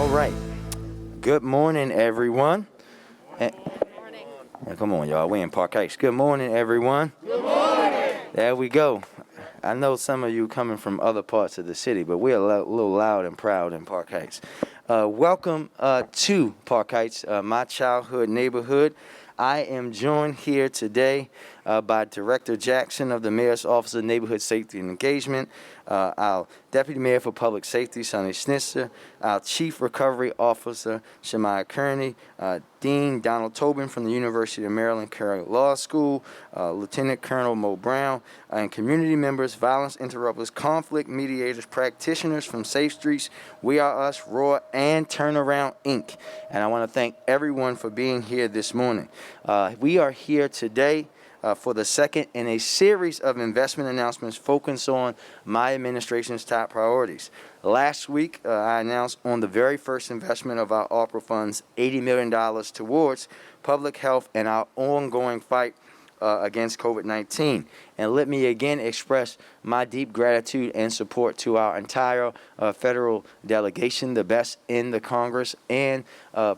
right. Good morning, everyone. Good morning. Come on, y'all. We in Park Heights. Good morning, everyone. Good morning. There we go. I know some of you coming from other parts of the city, but we're a little loud and proud in Park Heights. Welcome to Park Heights, my childhood neighborhood. I am joined here today by Director Jackson of the Mayor's Office of Neighborhood Safety and Engagement, our Deputy Mayor for Public Safety, Sonny Schnitzer, our Chief Recovery Officer, Shemaya Kearney, Dean Donald Tobin from the University of Maryland Carroll Law School, Lieutenant Colonel Mo Brown, and community members, violence interrupters, conflict mediators, practitioners from Safe Streets, We Are Us, Roar, and Turnaround Inc. And I want to thank everyone for being here this morning. We are here today for the second in a series of investment announcements focused on my administration's top priorities. Last week, I announced on the very first investment of our ARPA funds, $80 million towards public health and our ongoing fight against COVID-19. And let me again express my deep gratitude and support to our entire federal delegation, the best in the Congress, and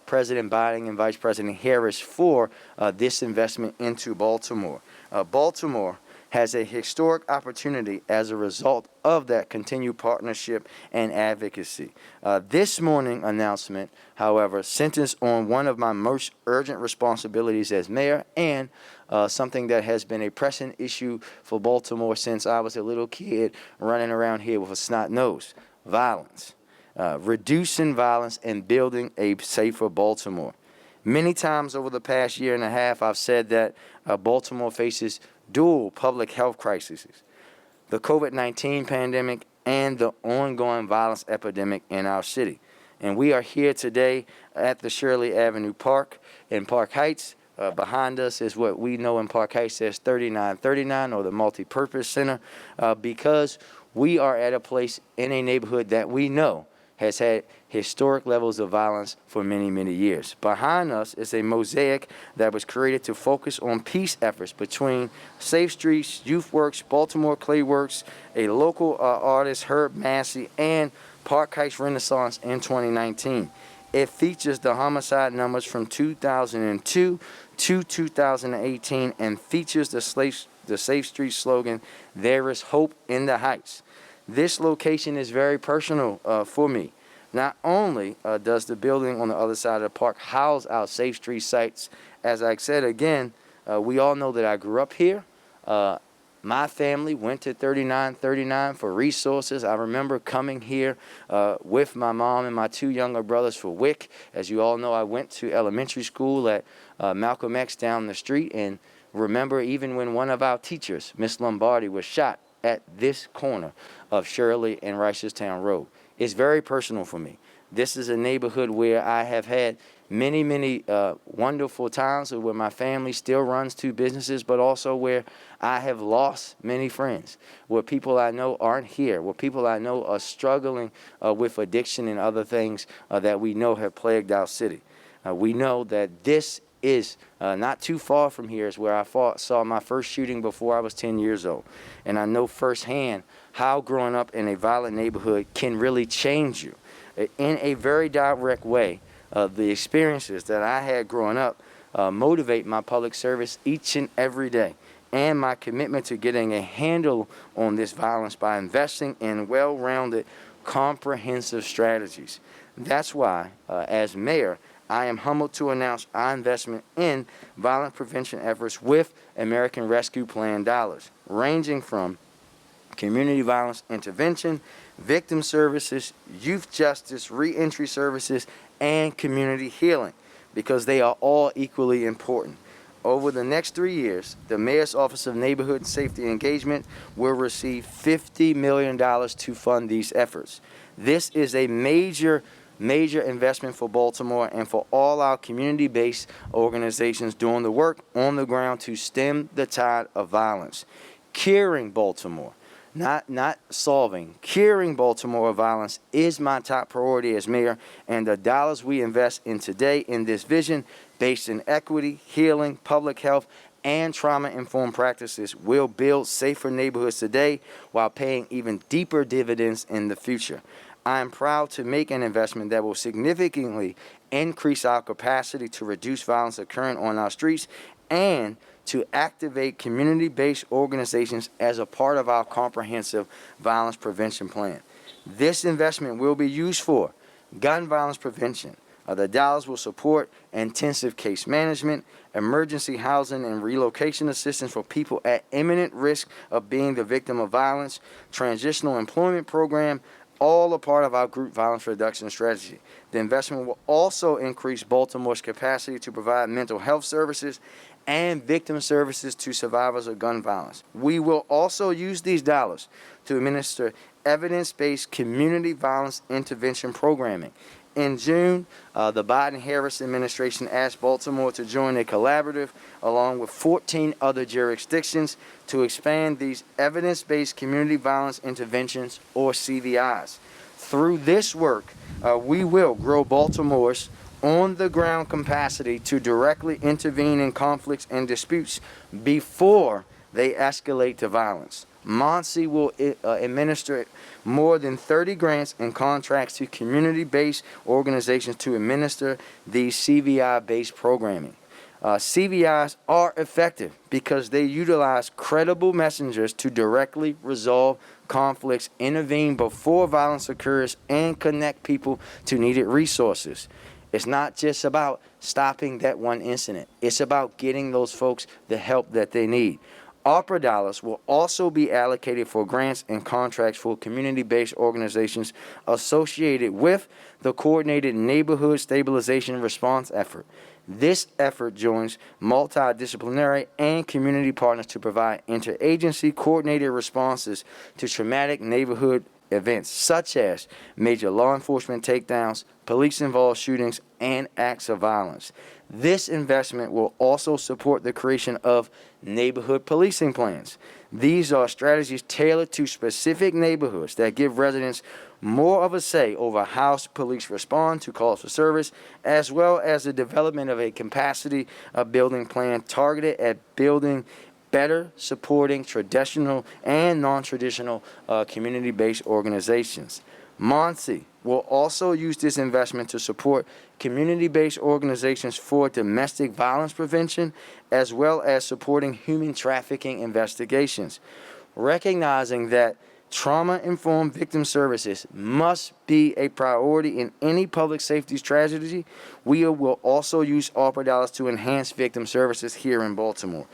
President Biden and Vice President Harris for this investment into Baltimore. Baltimore has a historic opportunity as a result of that continued partnership and advocacy. This morning announcement, however, centers on one of my most urgent responsibilities as mayor and something that has been a pressing issue for Baltimore since I was a little kid running around here with a snot nose: violence. Reducing violence and building a safer Baltimore. Many times over the past year and a half, I've said that Baltimore faces dual public health crises: the COVID-19 pandemic and the ongoing violence epidemic in our city. And we are here today at the Shirley Avenue Park in Park Heights. Behind us is what we know in Park Heights as 3939, or the Multi-Purpose Center, because we are at a place in a neighborhood that we know has had historic levels of violence for many, many years. Behind us is a mosaic that was created to focus on peace efforts between Safe Streets, Youth Works, Baltimore Clay Works, a local artist, Herb Massey, and Park Heights Renaissance in 2019. It features the homicide numbers from 2002 to 2018 and features the Safe Street slogan, "There is hope in the Heights." This location is very personal for me. Not only does the building on the other side of the park house our Safe Street sites, as I said again, we all know that I grew up here. My family went to 3939 for resources. I remember coming here with my mom and my two younger brothers for WIC. As you all know, I went to elementary school at Malcolm X down the street, and remember even when one of our teachers, Miss Lombardi, was shot at this corner of Shirley and Reisterstown Road. It's very personal for me. This is a neighborhood where I have had many, many wonderful times, where my family still runs two businesses, but also where I have lost many friends, where people I know aren't here, where people I know are struggling with addiction and other things that we know have plagued our city. We know that this is not too far from here is where I saw my first shooting before I was 10 years old. And I know firsthand how growing up in a violent neighborhood can really change you. In a very direct way, the experiences that I had growing up motivate my public service each and every day, and my commitment to getting a handle on this violence by investing in well-rounded, comprehensive strategies. That's why, as mayor, I am humbled to announce our investment in violence prevention efforts with American Rescue Plan dollars, ranging from community violence intervention, victim services, youth justice, reentry services, and community healing, because they are all equally important. Over the next 3 years, the Mayor's Office of Neighborhood Safety and Engagement will receive $50 million to fund these efforts. This is a major investment for Baltimore and for all our community-based organizations doing the work on the ground to stem the tide of violence. Curing Baltimore, not solving, curing Baltimore of violence is my top priority as mayor, and the dollars we invest in today in this vision based in equity, healing, public health, and trauma-informed practices will build safer neighborhoods today while paying even deeper dividends in the future. I am proud to make an investment that will significantly increase our capacity to reduce violence occurring on our streets and to activate community-based organizations as a part of our comprehensive violence prevention plan. This investment will be used for gun violence prevention. The dollars will support intensive case management, emergency housing and relocation assistance for people at imminent risk of being the victim of violence, transitional employment program, all a part of our group violence reduction strategy. The investment will also increase Baltimore's capacity to provide mental health services and victim services to survivors of gun violence. We will also use these dollars to administer evidence-based community violence intervention programming. In June, the Biden-Harris administration asked Baltimore to join a collaborative along with 14 other jurisdictions to expand these evidence-based community violence interventions, or CVIs. Through this work, we will grow Baltimore's on-the-ground capacity to directly intervene in conflicts and disputes before they escalate to violence. MONSE will administer more than 30 grants and contracts to community-based organizations to administer these CVI-based programming. CVIs are effective because they utilize credible messengers to directly resolve conflicts, intervene before violence occurs, and connect people to needed resources. It's not just about stopping that one incident. It's about getting those folks the help that they need. ARPA dollars will also be allocated for grants and contracts for community-based organizations associated with the Coordinated Neighborhood Stabilization Response effort. This effort joins multidisciplinary and community partners to provide interagency coordinated responses to traumatic neighborhood events such as major law enforcement takedowns, police-involved shootings, and acts of violence. This investment will also support the creation of neighborhood policing plans. These are strategies tailored to specific neighborhoods that give residents more of a say over how police respond to calls for service, as well as the development of a capacity building plan targeted at building better supporting traditional and non-traditional community-based organizations. MONSE will also use this investment to support community-based organizations for domestic violence prevention, as well as supporting human trafficking investigations. Recognizing that trauma-informed victim services must be a priority in any public safety strategy, we will also use ARPA dollars to enhance victim services here in Baltimore.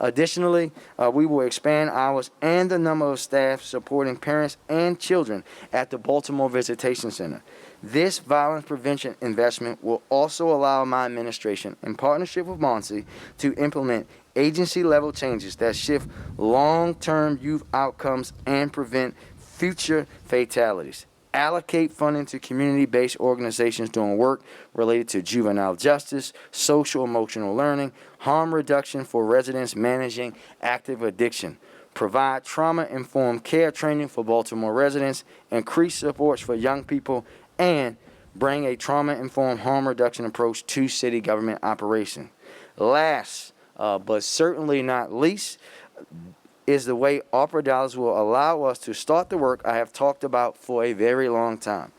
Additionally, we will expand hours and the number of staff supporting parents and children at the Baltimore Visitation Center. This violence prevention investment will also allow my administration, in partnership with MONSE, to implement agency-level changes that shift long-term youth outcomes and prevent future fatalities. Allocate funding to community-based organizations doing work related to juvenile justice, social-emotional learning, harm reduction for residents managing active addiction. Provide trauma-informed care training for Baltimore residents, increase supports for young people, and bring a trauma-informed harm reduction approach to city government operation. Last, but certainly not least, is the way ARPA dollars will allow us to start the work I have talked about for a very long time.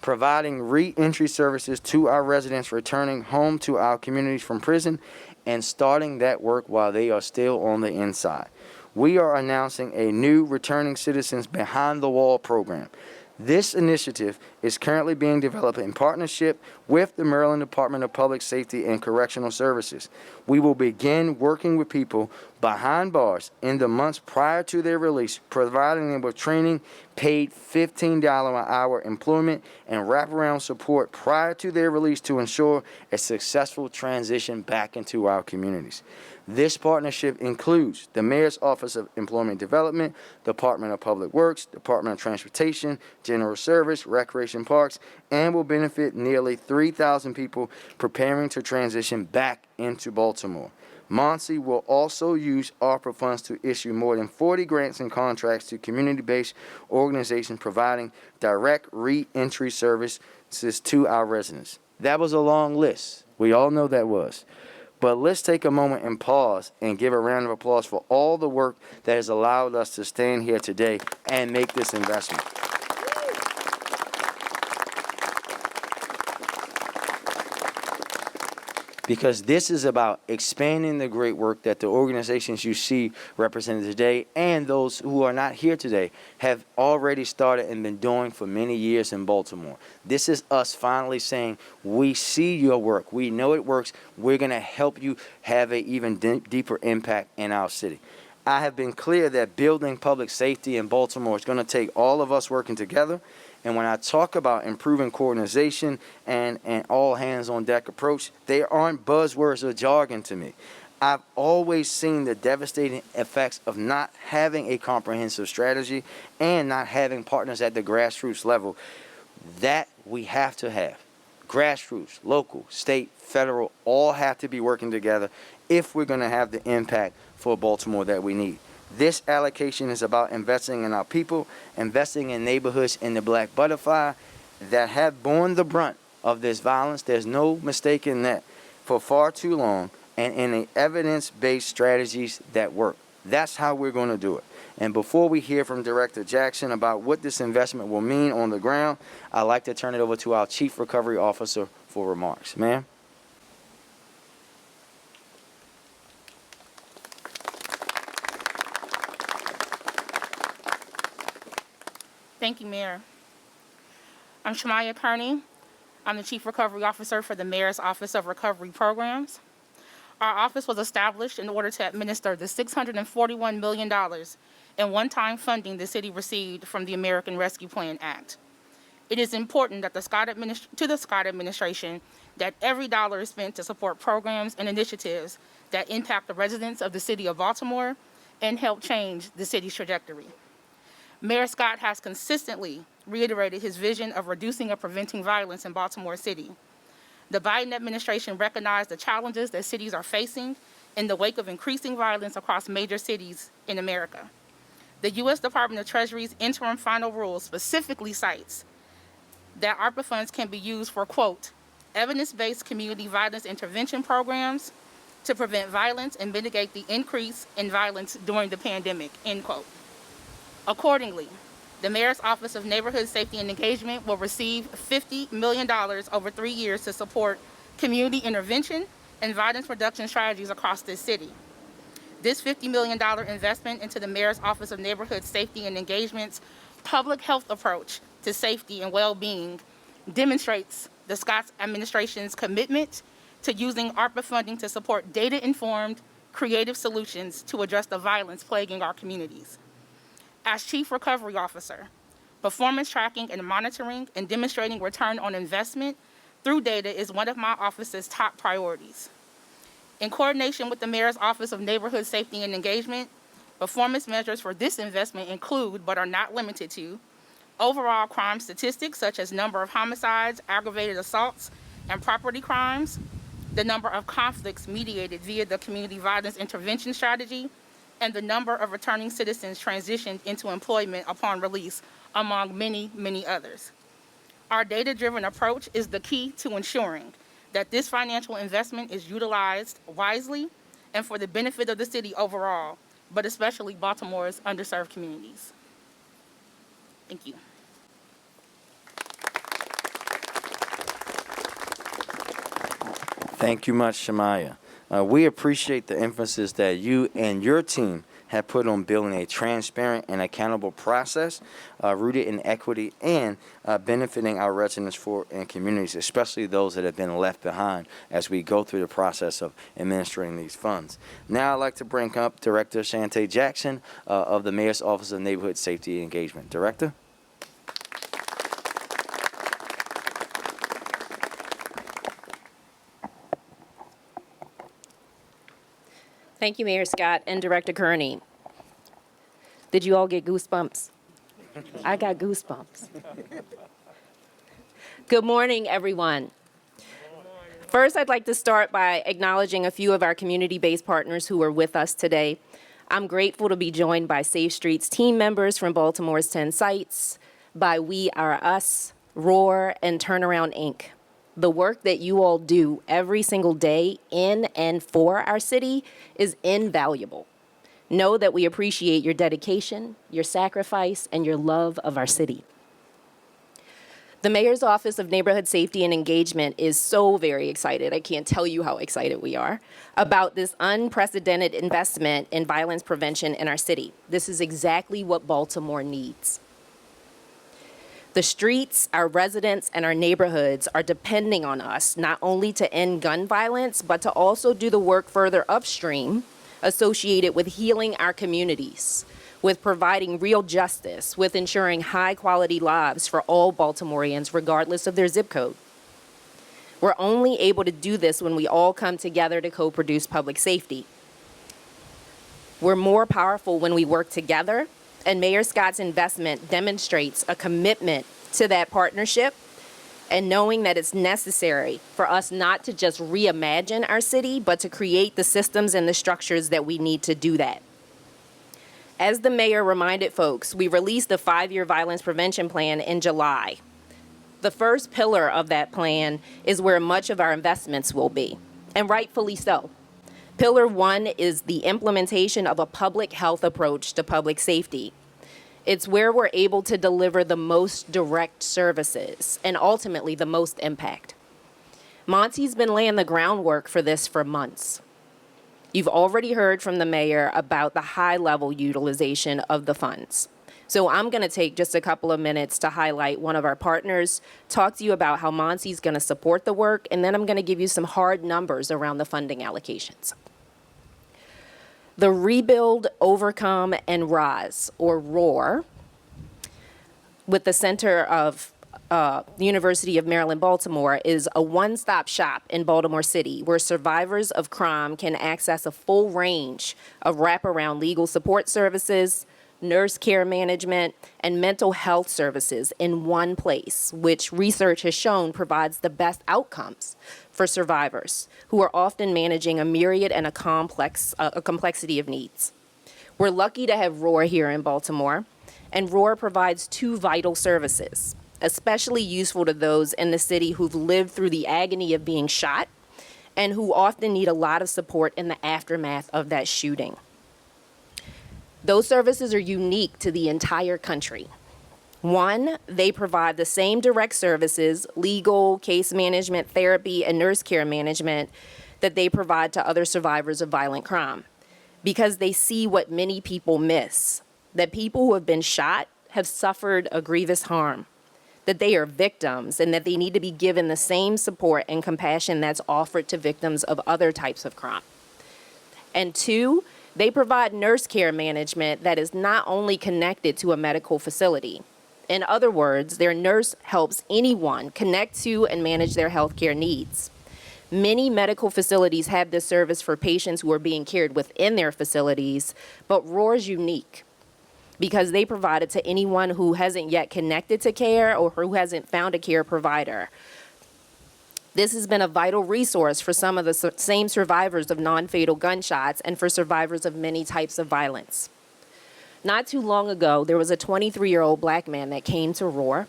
Providing re-entry services to our residents returning home to our communities from prison and starting that work while they are still on the inside. We are announcing a new Returning Citizens Behind the Wall program. This initiative is currently being developed in partnership with the Maryland Department of Public Safety and Correctional Services. We will begin working with people behind bars in the months prior to their release, providing them with training, paid $15 an hour employment, and wraparound support prior to their release to ensure a successful transition back into our communities. This partnership includes the Mayor's Office of Employment Development, Department of Public Works, Department of Transportation, General Service, Recreation Parks, and will benefit nearly 3,000 people preparing to transition back into Baltimore. MONSE will also use ARPA funds to issue more than 40 grants and contracts to community-based organizations providing direct re-entry services to our residents. That was a long list. We all know that was. But let's take a moment and pause and give a round of applause for all the work that has allowed us to stand here today and make this investment. because this is about expanding the great work that the organizations you see represented today and those who are not here today have already started and been doing for many years in Baltimore. This is us finally saying, we see your work, we know it works, we're going to help you have an even deeper impact in our city. I have been clear that building public safety in Baltimore is going to take all of us working together. And when I talk about improving coordination and all hands on deck approach, they aren't buzzwords or jargon to me. I've always seen the devastating effects of not having a comprehensive strategy and not having partners at the grassroots level. That we have to have. Grassroots, local, state, federal, all have to be working together if we're going to have the impact for Baltimore that we need. This allocation is about investing in our people, investing in neighborhoods in the Black Butterfly that have borne the brunt of this violence. There's no mistaking that for far too long, and in evidence-based strategies that work. That's how we're going to do it. And before we hear from Director Jackson about what this investment will mean on the ground, I'd like to turn it over to our Chief Recovery Officer for remarks. Ma'am? Thank you, Mayor. I'm Shamaya Kearney. I'm the Chief Recovery Officer for the Mayor's Office of Recovery Programs. Our office was established in order to administer the $641 million in one-time funding the city received from the American Rescue Plan Act. It is important that the Scott administration that every dollar is spent to support programs and initiatives that impact the residents of the city of Baltimore and help change the city's trajectory. Mayor Scott has consistently reiterated his vision of reducing and preventing violence in Baltimore City. The Biden administration recognized the challenges that cities are facing in the wake of increasing violence across major cities in America. The U.S. Department of Treasury's interim final rule specifically cites that ARPA funds can be used for, quote, evidence-based community violence intervention programs to prevent violence and mitigate the increase in violence during the pandemic, end quote. Accordingly, the Mayor's Office of Neighborhood Safety and Engagement will receive $50 million over 3 years to support community intervention and violence reduction strategies across this city. This $50 million investment into the Mayor's Office of Neighborhood Safety and Engagement's public health approach to safety and well-being demonstrates the Scott administration's commitment to using ARPA funding to support data-informed, creative solutions to address the violence plaguing our communities. As Chief Recovery Officer, performance tracking and monitoring and demonstrating return on investment through data is one of my office's top priorities. In coordination with the Mayor's Office of Neighborhood Safety and Engagement, performance measures for this investment include, but are not limited to, overall crime statistics such as number of homicides, aggravated assaults, and property crimes, the number of conflicts mediated via the Community Violence Intervention Strategy, and the number of returning citizens transitioned into employment upon release, among many, many others. Our data-driven approach is the key to ensuring that this financial investment is utilized wisely and for the benefit of the city overall, but especially Baltimore's underserved communities. Thank you. Thank you much, Shamaya. We appreciate the emphasis that you and your team have put on building a transparent and accountable process rooted in equity and benefiting our residents and communities, especially those that have been left behind as we go through the process of administering these funds. Now I'd like to bring up Director Shante Jackson of the Mayor's Office of Neighborhood Safety and Engagement. Director? Thank you, Mayor Scott and Director Kearney. Did you all get goosebumps? I got goosebumps. Good morning, everyone. First, I'd like to start by acknowledging a few of our community-based partners who are with us today. I'm grateful to be joined by Safe Streets team members from Baltimore's 10 sites, by We Are Us, Roar, and Turnaround Inc. The work that you all do every single day in and for our city is invaluable. Know that we appreciate your dedication, your sacrifice, and your love of our city. The Mayor's Office of Neighborhood Safety and Engagement is so very excited, I can't tell you how excited we are, about this unprecedented investment in violence prevention in our city. This is exactly what Baltimore needs. The streets, our residents, and our neighborhoods are depending on us not only to end gun violence, but to also do the work further upstream associated with healing our communities, with providing real justice, with ensuring high-quality lives for all Baltimoreans, regardless of their zip code. We're only able to do this when we all come together to co-produce public safety. We're more powerful when we work together, and Mayor Scott's investment demonstrates a commitment to that partnership and knowing that it's necessary for us not to just reimagine our city, but to create the systems and the structures that we need to do that. As the mayor reminded folks, we released the 5-year violence prevention plan in July. The first pillar of that plan is where much of our investments will be, and rightfully so. Pillar 1 is the implementation of a public health approach to public safety. It's where we're able to deliver the most direct services and ultimately the most impact. Monty's been laying the groundwork for this for months. You've already heard from the mayor about the high-level utilization of the funds. So I'm going to take just a couple of minutes to highlight one of our partners, talk to you about how Monty's going to support the work, and then I'm going to give you some hard numbers around the funding allocations. The Rebuild, Overcome, and Rise, or ROAR, with the Center of the University of Maryland, Baltimore, is a one-stop shop in Baltimore City where survivors of crime can access a full range of wraparound legal support services, nurse care management, and mental health services in one place, which research has shown provides the best outcomes for survivors who are often managing a myriad and a complexity of needs. We're lucky to have ROAR here in Baltimore, and ROAR provides 2 vital services, especially useful to those in the city who've lived through the agony of being shot and who often need a lot of support in the aftermath of that shooting. Those services are unique to the entire country. 1, they provide the same direct services, legal, case management, therapy, and nurse care management that they provide to other survivors of violent crime, because they see what many people miss, that people who have been shot have suffered a grievous harm, that they are victims and that they need to be given the same support and compassion that's offered to victims of other types of crime. And 2, they provide nurse care management that is not only connected to a medical facility. In other words, their nurse helps anyone connect to and manage their health care needs. Many medical facilities have this service for patients who are being cared within their facilities, but ROAR is unique because they provide it to anyone who hasn't yet connected to care or who hasn't found a care provider. This has been a vital resource for some of the same survivors of non-fatal gunshots and for survivors of many types of violence. Not too long ago, there was a 23-year-old black man that came to ROAR.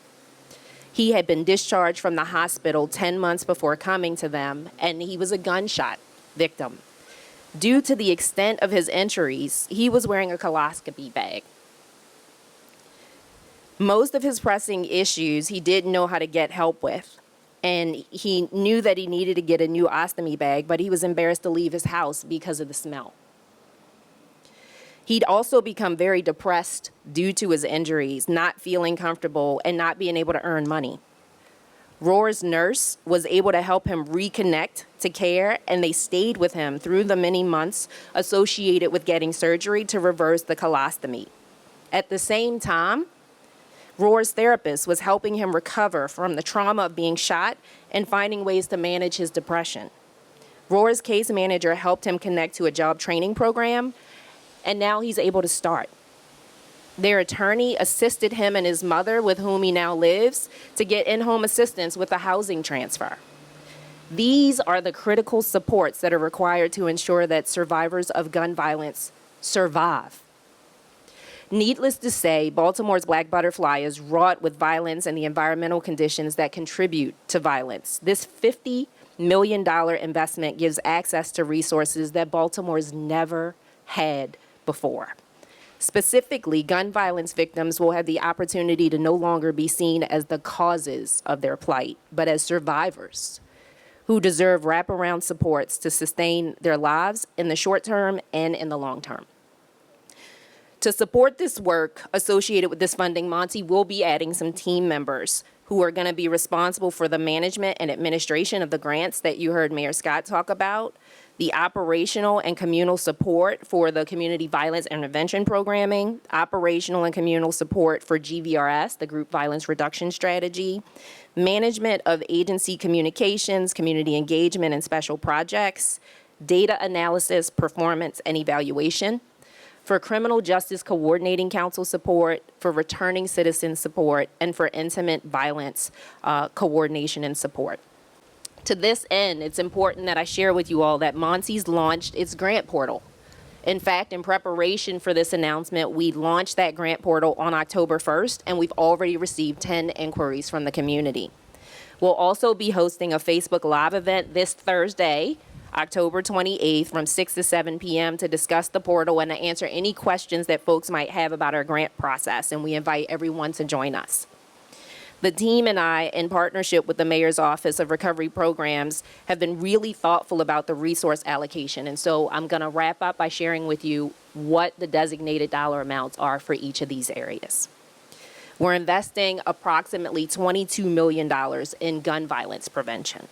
He had been discharged from the hospital 10 months before coming to them, and he was a gunshot victim. Due to the extent of his injuries, he was wearing a coloscopy bag. Most of his pressing issues he didn't know how to get help with, and he knew that he needed to get a new ostomy bag, but he was embarrassed to leave his house because of the smell. He'd also become very depressed due to his injuries, not feeling comfortable and not being able to earn money. ROAR's nurse was able to help him reconnect to care, and they stayed with him through the many months associated with getting surgery to reverse the colostomy. At the same time, ROAR's therapist was helping him recover from the trauma of being shot and finding ways to manage his depression. ROAR's case manager helped him connect to a job training program, and now he's able to start. Their attorney assisted him and his mother, with whom he now lives, to get in-home assistance with a housing transfer. These are the critical supports that are required to ensure that survivors of gun violence survive. Needless to say, Baltimore's Black Butterfly is wrought with violence and the environmental conditions that contribute to violence. This $50 million investment gives access to resources that Baltimore's never had before. Specifically, gun violence victims will have the opportunity to no longer be seen as the causes of their plight, but as survivors who deserve wraparound supports to sustain their lives in the short term and in the long term. To support this work associated with this funding, Monty will be adding some team members who are going to be responsible for the management and administration of the grants that you heard Mayor Scott talk about, the operational and communal support for the community violence intervention programming, operational and communal support for GVRS, the Group Violence Reduction Strategy, management of agency communications, community engagement, and special projects, data analysis, performance, and evaluation, for Criminal Justice Coordinating Council support, for returning citizen support, and for intimate violence coordination and support. To this end, it's important that I share with you all that Monty's launched its grant portal. In fact, in preparation for this announcement, we launched that grant portal on October 1st, and we've already received 10 inquiries from the community. We'll also be hosting a Facebook Live event this Thursday, October 28th, from 6 to 7 p.m. to discuss the portal and to answer any questions that folks might have about our grant process, and we invite everyone to join us. The team and I, in partnership with the Mayor's Office of Recovery Programs, have been really thoughtful about the resource allocation, and so I'm going to wrap up by sharing with you what the designated dollar amounts are for each of these areas. We're investing approximately $22 million in gun violence prevention.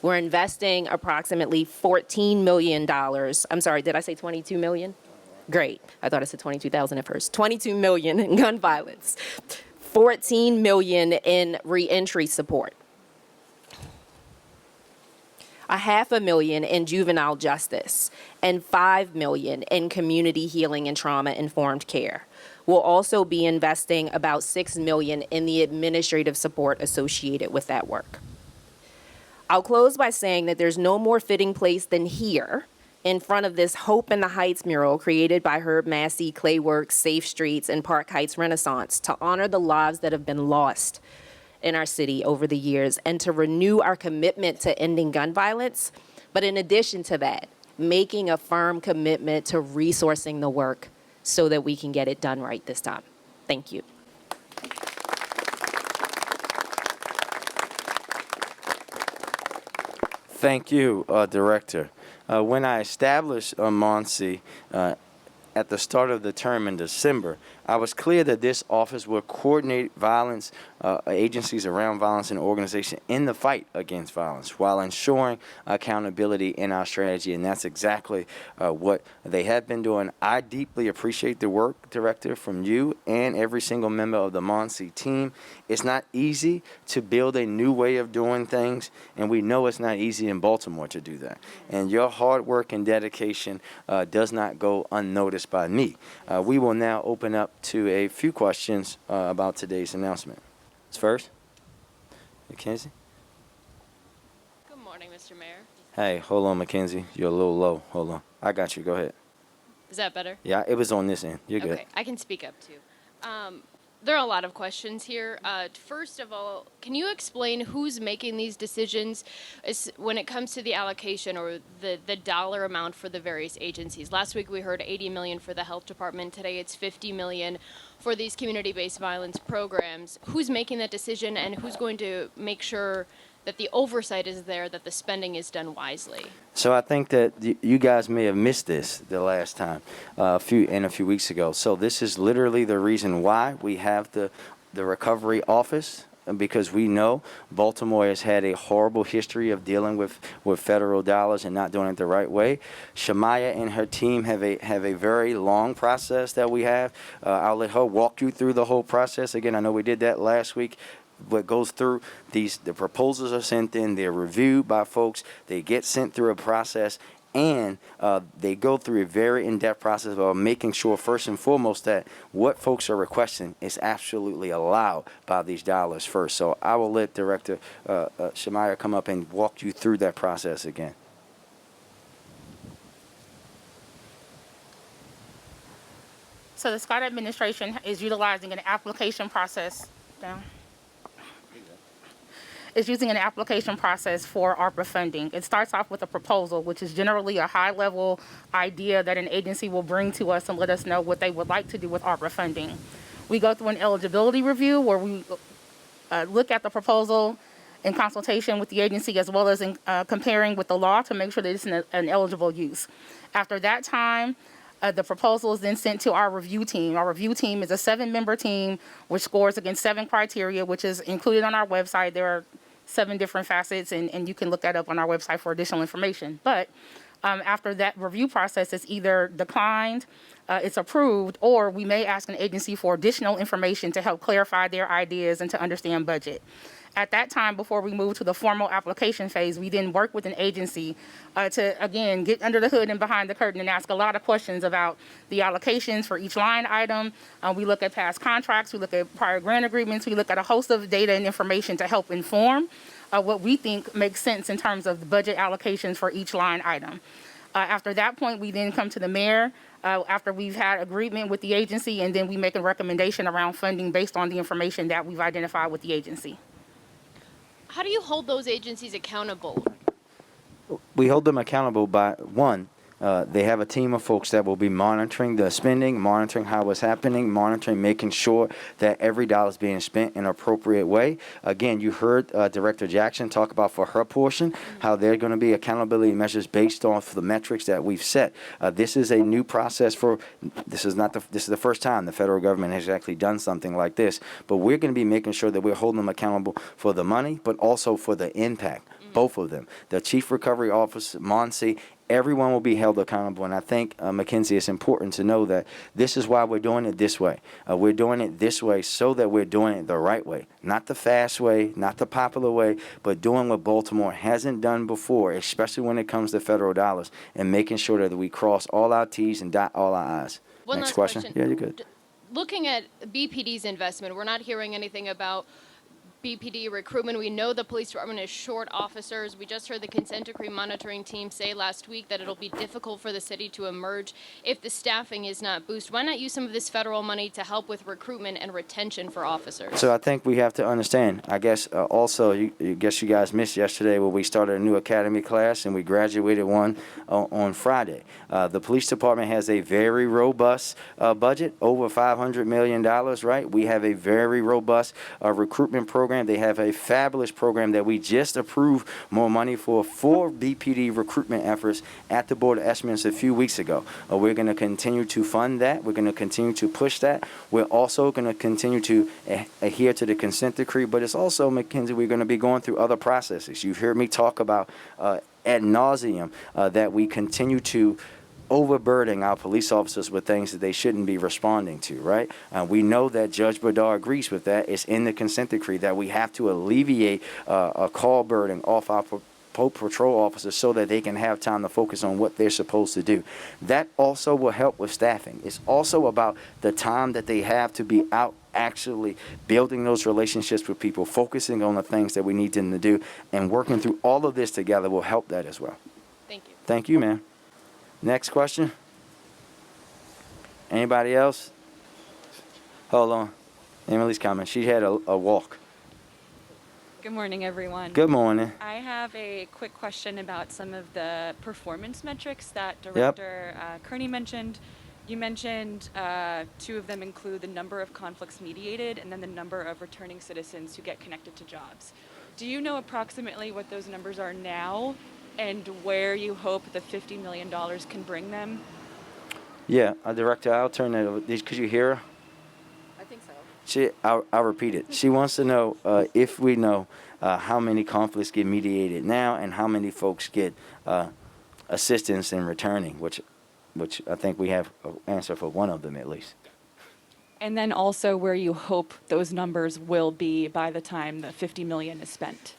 We're investing approximately $14 million. I'm sorry, did I say 22 million? Great. I thought I said 22,000 at first. 22 million in gun violence. 14 million in reentry support. $500,000 in juvenile justice, and $5 million in community healing and trauma-informed care. We'll also be investing about $6 million in the administrative support associated with that work. I'll close by saying that there's no more fitting place than here in front of this Hope in the Heights mural created by Herb Massey, Clayworks, Safe Streets, and Park Heights Renaissance to honor the lives that have been lost in our city over the years and to renew our commitment to ending gun violence. But in addition to that, making a firm commitment to resourcing the work so that we can get it done right this time. Thank you. Thank you, Director. When I established Monty at the start of the term in December, I was clear that this office would coordinate violence, agencies around violence and organization in the fight against violence while ensuring accountability in our strategy, and that's exactly what they have been doing. I deeply appreciate the work, Director, from you and every single member of the Monty team. It's not easy to build a new way of doing things, and we know it's not easy in Baltimore to do that. And your hard work and dedication does not go unnoticed by me. We will now open up to a few questions about today's announcement. First, Mackenzie. Good morning, Mr. Mayor. Hey, hold on, Mackenzie. You're a little low. Hold on. I got you. Go ahead. Is that better? Yeah, it was on this end. You're good. Okay, I can speak up too. There are a lot of questions here. First of all, can you explain who's making these decisions when it comes to the allocation or the dollar amount for the various agencies? Last week we heard $80 million for the health department. Today it's $50 million for these community-based violence programs. Who's making that decision, and who's going to make sure that the oversight is there, that the spending is done wisely? So I think that you guys may have missed this the last time, a few weeks ago. So this is literally the reason why we have the recovery office, because we know Baltimore has had a horrible history of dealing with federal dollars and not doing it the right way. Shamaya and her team have a very long process that we have. I'll let her walk you through the whole process. Again, I know we did that last week. What goes through the proposals are sent in, they're reviewed by folks, they get sent through a process, and they go through a very in-depth process of making sure, first and foremost, that what folks are requesting is absolutely allowed by these dollars first. So I will let Director Shamaya come up and walk you through that process again. So the Scott administration is utilizing an application process. is using an application process for ARPA funding. It starts off with a proposal, which is generally a high-level idea that an agency will bring to us and let us know what they would like to do with ARPA funding. We go through an eligibility review where we look at the proposal in consultation with the agency as well as in comparing with the law to make sure that it's an eligible use. After that time, the proposal is then sent to our review team. Our review team is a 7-member team which scores against 7 criteria, which is included on our website. There are 7 different facets, and you can look that up on our website for additional information. But after that review process is either declined, it's approved, or we may ask an agency for additional information to help clarify their ideas and to understand budget. At that time, before we move to the formal application phase, we then work with an agency to, again, get under the hood and behind the curtain and ask a lot of questions about the allocations for each line item. We look at past contracts, we look at prior grant agreements, we look at a host of data and information to help inform what we think makes sense in terms of the budget allocations for each line item. After that point, we then come to the mayor after we've had agreement with the agency, and then we make a recommendation around funding based on the information that we've identified with the agency. How do you hold those agencies accountable? We hold them accountable by, one, they have a team of folks that will be monitoring the spending, monitoring how it's happening, monitoring, making sure that every dollar is being spent in an appropriate way. Again, you heard Director Jackson talk about for her portion how there are going to be accountability measures based off the metrics that we've set. This is a new process this is the first time the federal government has actually done something like this. But we're going to be making sure that we're holding them accountable for the money, but also for the impact. Both of them. The Chief Recovery Officer, Monsi, everyone will be held accountable. And I think, Mackenzie, it's important to know that this is why we're doing it this way. We're doing it this way so that we're doing it the right way. Not the fast way, not the popular way, but doing what Baltimore hasn't done before, especially when it comes to federal dollars, and making sure that we cross all our T's and dot all our I's. One Next last question. Yeah, you're good. Looking at BPD's investment, we're not hearing anything about BPD recruitment. We know the police department is short officers. We just heard the consent decree monitoring team say last week that it'll be difficult for the city to emerge if the staffing is not boosted. Why not use some of this federal money to help with recruitment and retention for officers? So I think we have to understand, I guess, also, you guys missed yesterday where we started a new academy class and we graduated one on Friday. The police department has a very robust budget, over $500 million, right? We have a very robust recruitment program. They have a fabulous program that we just approved more money for BPD recruitment efforts at the Board of Estimates a few weeks ago. We're going to continue to fund that. We're going to continue to push that. We're also going to continue to adhere to the consent decree, but it's also, Mackenzie, we're going to be going through other processes. You've heard me talk about ad nauseum that we continue to overburdening our police officers with things that they shouldn't be responding to, right? We know that Judge Berdar agrees with that. It's in the consent decree that we have to alleviate a call burden off our patrol officers so that they can have time to focus on what they're supposed to do. That also will help with staffing. It's also about the time that they have to be out actually building those relationships with people, focusing on the things that we need them to do, and working through all of this together will help that as well. Thank you. Thank you, ma'am. Next question. Anybody else? Hold on. Emily's coming. She had a walk. Good morning, everyone. Good morning. I have a quick question about some of the performance metrics that Director Kearney mentioned. You mentioned 2 of them include the number of conflicts mediated and then the number of returning citizens who get connected to jobs. Do you know approximately what those numbers are now and where you hope the $50 million can bring them? Yeah, Director, I'll turn that over. Could you hear her? I think so. I'll repeat it. She wants to know if we know how many conflicts get mediated now and how many folks get assistance in returning, which I think we have an answer for one of them at least. And then also where you hope those numbers will be by the time the $50 million is spent.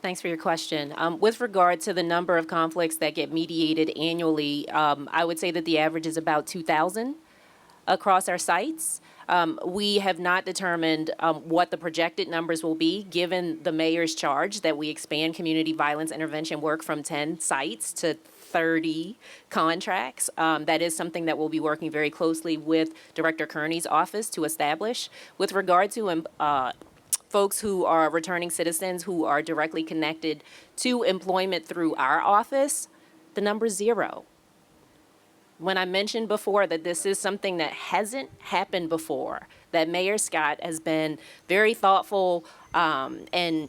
Thanks for your question. With regard to the number of conflicts that get mediated annually, I would say that the average is about 2,000 across our sites. We have not determined what the projected numbers will be, given the mayor's charge that we expand community violence intervention work from 10 sites to 30 contracts. That is something that we'll be working very closely with Director Kearney's office to establish. With regard to folks who are returning citizens who are directly connected to employment through our office, the number's 0. When I mentioned before that this is something that hasn't happened before, that Mayor Scott has been very thoughtful and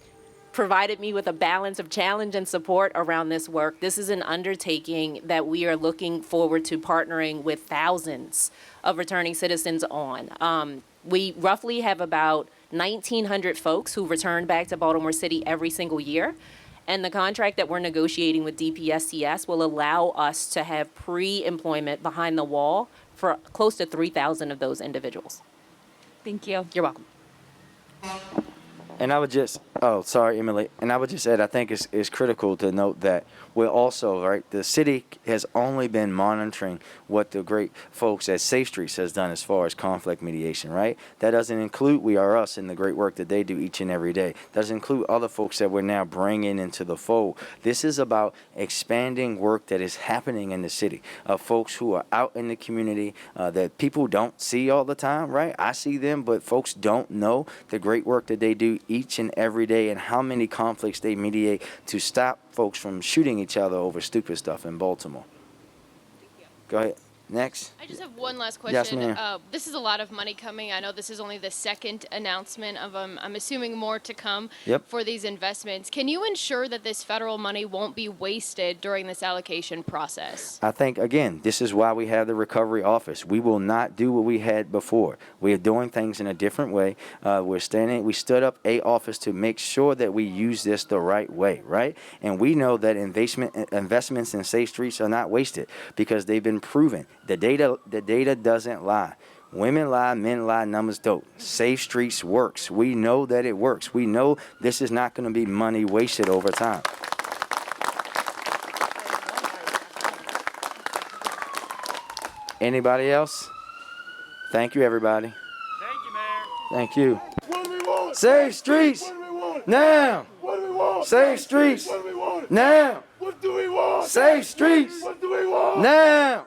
provided me with a balance of challenge and support around this work. This is an undertaking that we are looking forward to partnering with thousands of returning citizens on. We roughly have about 1,900 folks who return back to Baltimore City every single year. And the contract that we're negotiating with DPSCS will allow us to have pre-employment behind the wall for close to 3,000 of those individuals. Thank you. You're welcome. And I would just, oh, sorry, Emily. And I would just add, I think it's critical to note that we're also, right, the city has only been monitoring what the great folks at Safe Streets has done as far as conflict mediation, right? That doesn't include We Are Us and the great work that they do each and every day. Doesn't include other folks that we're now bringing into the fold. This is about expanding work that is happening in the city, of folks who are out in the community that people don't see all the time, right? I see them, but folks don't know the great work that they do each and every day and how many conflicts they mediate to stop folks from shooting each other over stupid stuff in Baltimore. Go ahead. Next. I just have one last Yes, question. ma'am. This is a lot of money coming. I know this is only the second announcement of I'm assuming more to come Yep. for these investments. Can you ensure that this federal money won't be wasted during this allocation process? I think, again, this is why we have the recovery office. We will not do what we had before. We are doing things in a different way. We stood up a office to make sure that we use this the right way, right? And we know that investments in safe streets are not wasted because they've been proven. The data doesn't lie. Women lie, men lie, numbers don't. Safe Streets works. We know that it works. We know this is not going to be money wasted over time. Anybody else? Thank you, everybody. Thank you, Mayor. Thank you. What do we want? Safe Streets What do we want? now. What do we want? Safe Streets What do we want? now. What do we want? Safe Streets What do we want? now.